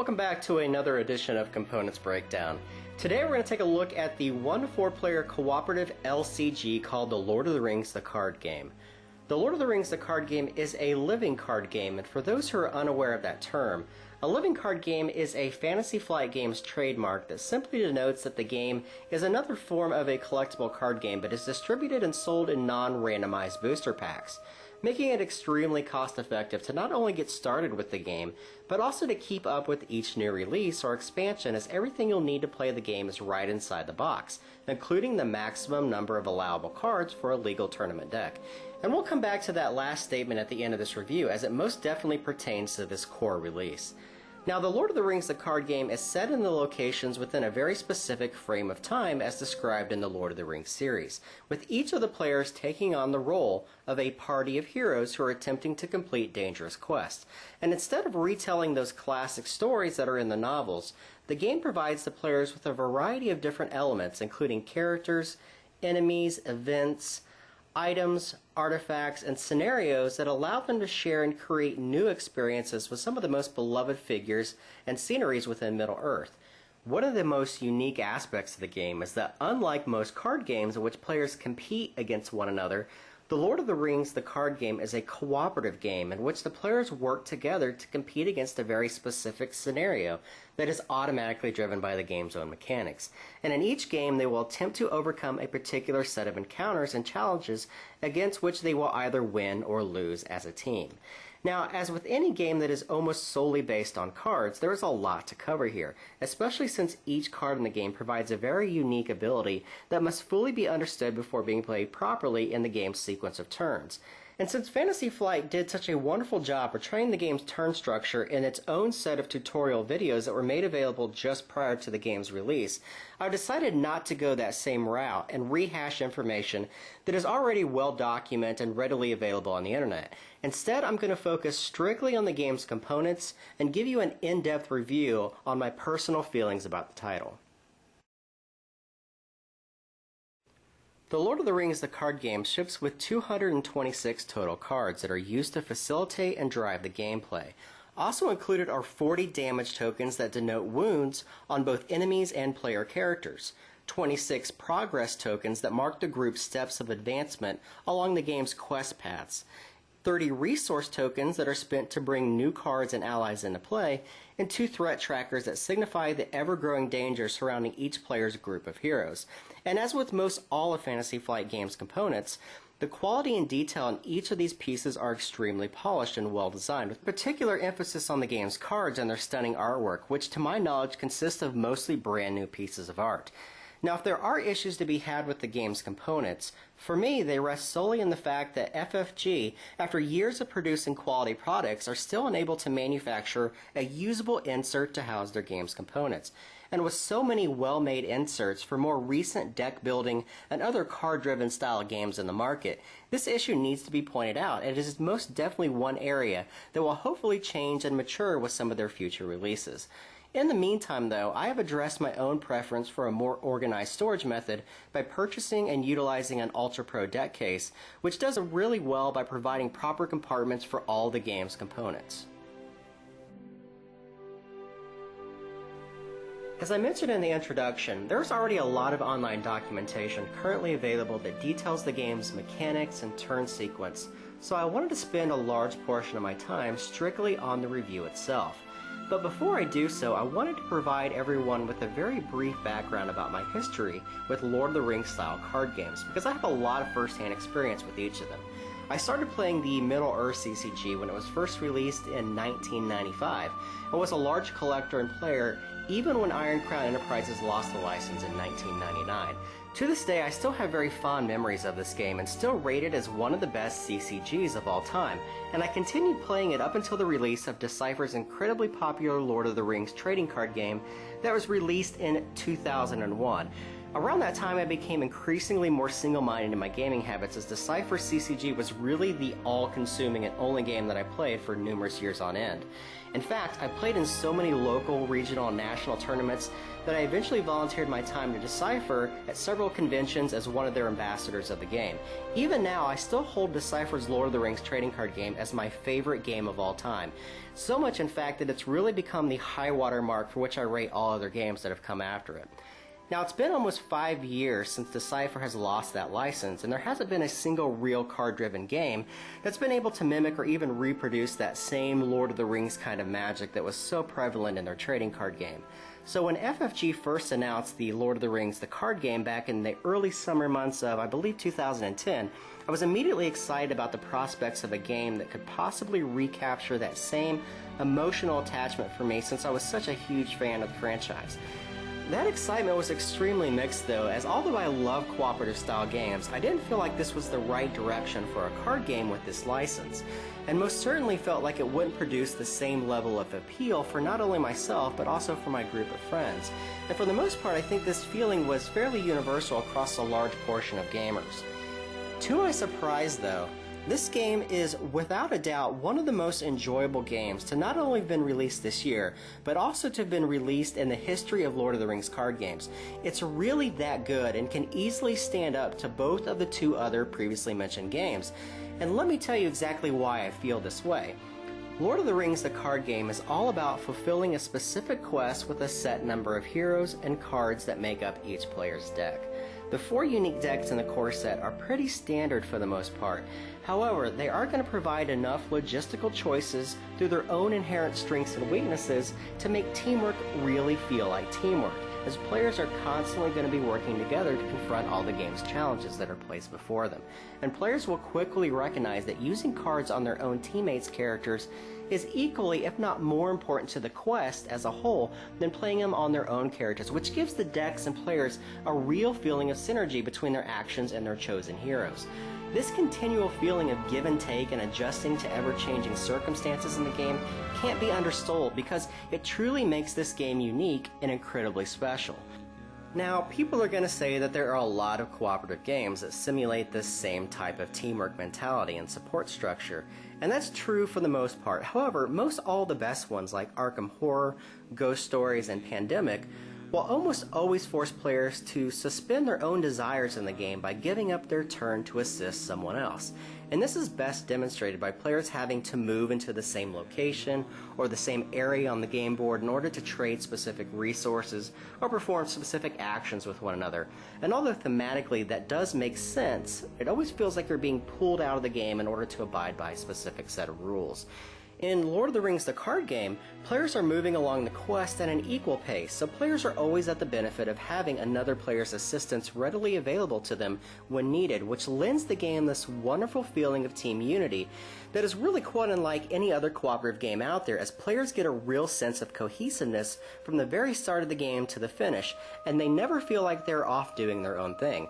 welcome back to another edition of Components Breakdown. Today we're going to take a look at the 1-4 player cooperative LCG called The Lord of the Rings the Card Game. The Lord of the Rings the Card Game is a living card game, and for those who are unaware of that term, a living card game is a Fantasy Flight Games trademark that simply denotes that the game is another form of a collectible card game but is distributed and sold in non-randomized booster packs, making it extremely cost-effective to not only get started with the game, but also to keep up with each new release or expansion, as everything you'll need to play the game is right inside the box, including the maximum number of allowable cards for a legal tournament deck. And we'll come back to that last statement at the end of this review, as it most definitely pertains to this core release. Now, The Lord of the Rings the Card Game is set in the locations within a very specific frame of time as described in the Lord of the Rings series, with each of the players taking on the role of a party of heroes who are attempting to complete dangerous quests. And instead of retelling those classic stories that are in the novels, the game provides the players with a variety of different elements, including characters, enemies, events, items, artifacts, and scenarios that allow them to share and create new experiences with some of the most beloved figures and sceneries within Middle-earth. One of the most unique aspects of the game is that, unlike most card games in which players compete against one another, The Lord of the Rings the Card Game is a cooperative game in which the players work together to compete against a very specific scenario that is automatically driven by the game's own mechanics. And in each game, they will attempt to overcome a particular set of encounters and challenges against which they will either win or lose as a team. Now, as with any game that is almost solely based on cards, there is a lot to cover here, especially since each card in the game provides a very unique ability that must fully be understood before being played properly in the game's sequence of turns. And since Fantasy Flight did such a wonderful job portraying the game's turn structure in its own set of tutorial videos that were made available just prior to the game's release, I decided not to go that same route and rehash information that is already well documented and readily available on the internet. Instead, I'm going to focus strictly on the game's components and give you an in-depth review on my personal feelings about the title. The Lord of the Rings the Card Game ships with 226 total cards that are used to facilitate and drive the gameplay. Also included are 40 damage tokens that denote wounds on both enemies and player characters, 26 progress tokens that mark the group's steps of advancement along the game's quest paths, 30 resource tokens that are spent to bring new cards and allies into play, and 2 threat trackers that signify the ever-growing danger surrounding each player's group of heroes. And as with most all of Fantasy Flight Games' components, the quality and detail in each of these pieces are extremely polished and well designed, with particular emphasis on the game's cards and their stunning artwork, which to my knowledge consists of mostly brand new pieces of art. Now, if there are issues to be had with the game's components, for me they rest solely in the fact that FFG, after years of producing quality products, are still unable to manufacture a usable insert to house their game's components. And with so many well-made inserts for more recent deck building and other card-driven style games in the market, this issue needs to be pointed out, and it is most definitely one area that will hopefully change and mature with some of their future releases. In the meantime, though, I have addressed my own preference for a more organized storage method by purchasing and utilizing an Ultra Pro deck case, which does really well by providing proper compartments for all the game's components. As I mentioned in the introduction, there's already a lot of online documentation currently available that details the game's mechanics and turn sequence, so I wanted to spend a large portion of my time strictly on the review itself. But before I do so, I wanted to provide everyone with a very brief background about my history with Lord of the Rings style card games, because I have a lot of first-hand experience with each of them. I started playing the Middle-earth CCG when it was first released in 1995, and was a large collector and player even when Iron Crown Enterprises lost the license in 1999. To this day, I still have very fond memories of this game and still rate it as one of the best CCGs of all time, and I continued playing it up until the release of Decipher's incredibly popular Lord of the Rings trading card game that was released in 2001. Around that time, I became increasingly more single-minded in my gaming habits, as Decipher CCG was really the all-consuming and only game that I played for numerous years on end. In fact, I played in so many local, regional, and national international tournaments that I eventually volunteered my time to decipher at several conventions as one of their ambassadors of the game. Even now, I still hold Decipher's Lord of the Rings trading card game as my favorite game of all time. So much, in fact, that it's really become the high water mark for which I rate all other games that have come after it. Now, it's been almost 5 years since Decipher has lost that license, and there hasn't been a single real card-driven game that's been able to mimic or even reproduce that same Lord of the Rings kind of magic that was so prevalent in their trading card game. So when FFG first announced the Lord of the Rings, the card game, back in the early summer months of, I believe, 2010, I was immediately excited about the prospects of a game that could possibly recapture that same emotional attachment for me, since I was such a huge fan of the franchise. That excitement was extremely mixed though, as although I love cooperative style games, I didn't feel like this was the right direction for a card game with this license, and most certainly felt like it wouldn't produce the same level of appeal for not only myself but also for my group of friends. And for the most part, I think this feeling was fairly universal across a large portion of gamers. To my surprise though, this game is without a doubt one of the most enjoyable games to not only have been released this year, but also to have been released in the history of Lord of the Rings card games. It's really that good and can easily stand up to both of the two other previously mentioned games. And let me tell you exactly why I feel this way. Lord of the Rings, the card game, is all about fulfilling a specific quest with a set number of heroes and cards that make up each player's deck. The 4 unique decks in the core set are pretty standard for the most part. However, they are going to provide enough logistical choices through their own inherent strengths and weaknesses to make teamwork really feel like teamwork, as players are constantly going to be working together to confront all the game's challenges that are placed before them. And players will quickly recognize that using cards on their own teammates' characters is equally, if not more important to the quest as a whole than playing them on their own characters, which gives the decks and players a real feeling of synergy between their actions and their chosen heroes. This continual feeling of give and take and adjusting to ever-changing circumstances in the game can't be undersold, because it truly makes this game unique and incredibly special. Now, people are going to say that there are a lot of cooperative games that simulate this same type of teamwork mentality and support structure, and that's true for the most part. However, most all the best ones like Arkham Horror, Ghost Stories, and Pandemic will almost always force players to suspend their own desires in the game by giving up their turn to assist someone else. And this is best demonstrated by players having to move into the same location or the same area on the game board in order to trade specific resources or perform specific actions with one another. And although thematically that does make sense, it always feels like you're being pulled out of the game in order to abide by a specific set of rules. In Lord of the Rings, the card game, players are moving along the quest at an equal pace, so players are always at the benefit of having another player's assistance readily available to them when needed, which lends the game this wonderful feeling of team unity that is really quite unlike any other cooperative game out there, as players get a real sense of cohesiveness from the very start of the game to the finish, and they never feel like they're off doing their own thing.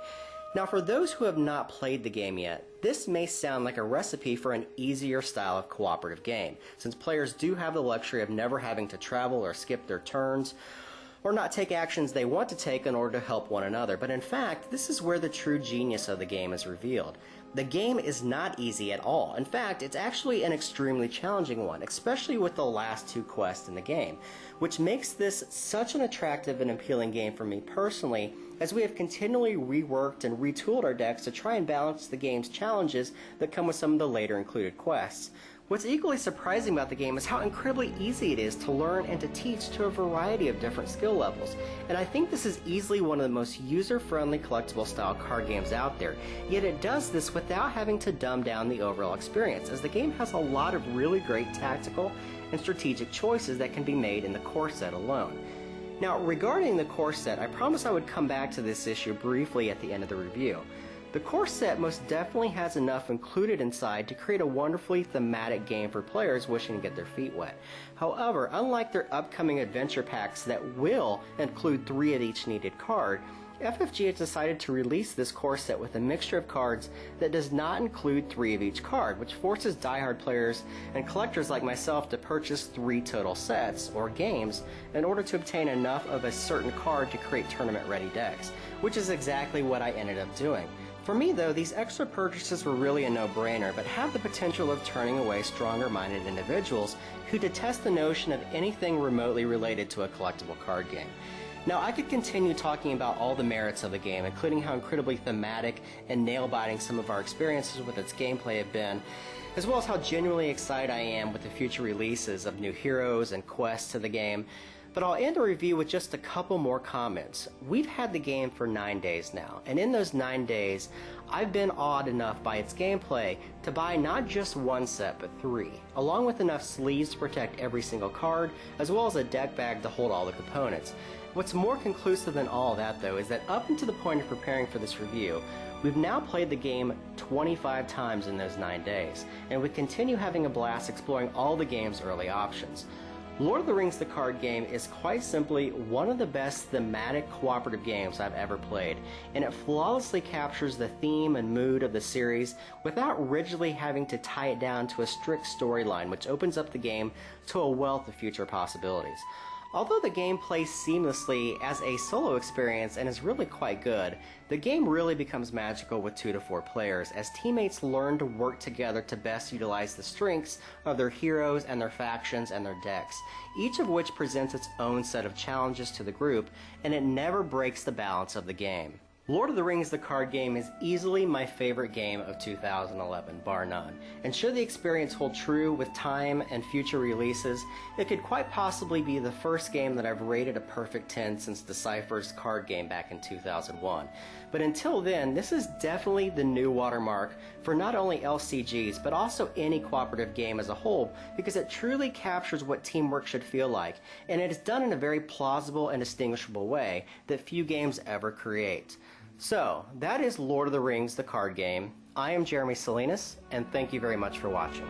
Now, for those who have not played the game yet, this may sound like a recipe for an easier style of cooperative game, since players do have the luxury of never having to travel or skip their turns, or not take actions they want to take in order to help one another. But in fact, this is where the true genius of the game is revealed. The game is not easy at all. In fact, it's actually an extremely challenging one, especially with the last 2 quests in the game, which makes this such an attractive and appealing game for me personally, as we have continually reworked and retooled our decks to try and balance the game's challenges that come with some of the later included quests. What's equally surprising about the game is how incredibly easy it is to learn and to teach to a variety of different skill levels, and I think this is easily one of the most user-friendly collectible style card games out there, yet it does this without having to dumb down the overall experience, as the game has a lot of really great tactical and strategic choices that can be made in the core set alone. Now, regarding the core set, I promised I would come back to this issue briefly at the end of the review. The core set most definitely has enough included inside to create a wonderfully thematic game for players wishing to get their feet wet. However, unlike their upcoming adventure packs that will include 3 of each needed card, FFG has decided to release this core set with a mixture of cards that does not include 3 of each card, which forces diehard players and collectors like myself to purchase 3 total sets, or games, in order to obtain enough of a certain card to create tournament-ready decks, which is exactly what I ended up doing. For me though, these extra purchases were really a no-brainer, but have the potential of turning away stronger-minded individuals who detest the notion of anything remotely related to a collectible card game. Now, I could continue talking about all the merits of the game, including how incredibly thematic and nail-biting some of our experiences with its gameplay have been, as well as how genuinely excited I am with the future releases of new heroes and quests to the game. But I'll end the review with just a couple more comments. We've had the game for 9 days now, and in those 9 days, I've been awed enough by its gameplay to buy not just one set, but 3, along with enough sleeves to protect every single card, as well as a deck bag to hold all the components. What's more conclusive than all that, though, is that up until the point of preparing for this review, we've now played the game 25 times in those 9 days, and we continue having a blast exploring all the game's early options. Lord of the Rings the card game is quite simply one of the best thematic cooperative games I've ever played, and it flawlessly captures the theme and mood of the series without rigidly having to tie it down to a strict storyline, which opens up the game to a wealth of future possibilities. Although the game plays seamlessly as a solo experience and is really quite good, the game really becomes magical with 2 to 4 players as teammates learn to work together to best utilize the strengths of their heroes and their factions and their decks, each of which presents its own set of challenges to the group, and it never breaks the balance of the game. Lord of the Rings the card game is easily my favorite game of 2011, bar none, and should the experience hold true with time and future releases, it could quite possibly be the first game that I've rated a perfect 10 since Decipher's card game back in 2001. But until then, this is definitely the new watermark for not only LCGs, but also any cooperative game as a whole, because it truly captures what teamwork should feel like, and it is done in a very plausible and distinguishable way that few games ever create. So, that is Lord of the Rings the card game. I am Jeremy Salinas, and thank you very much for watching.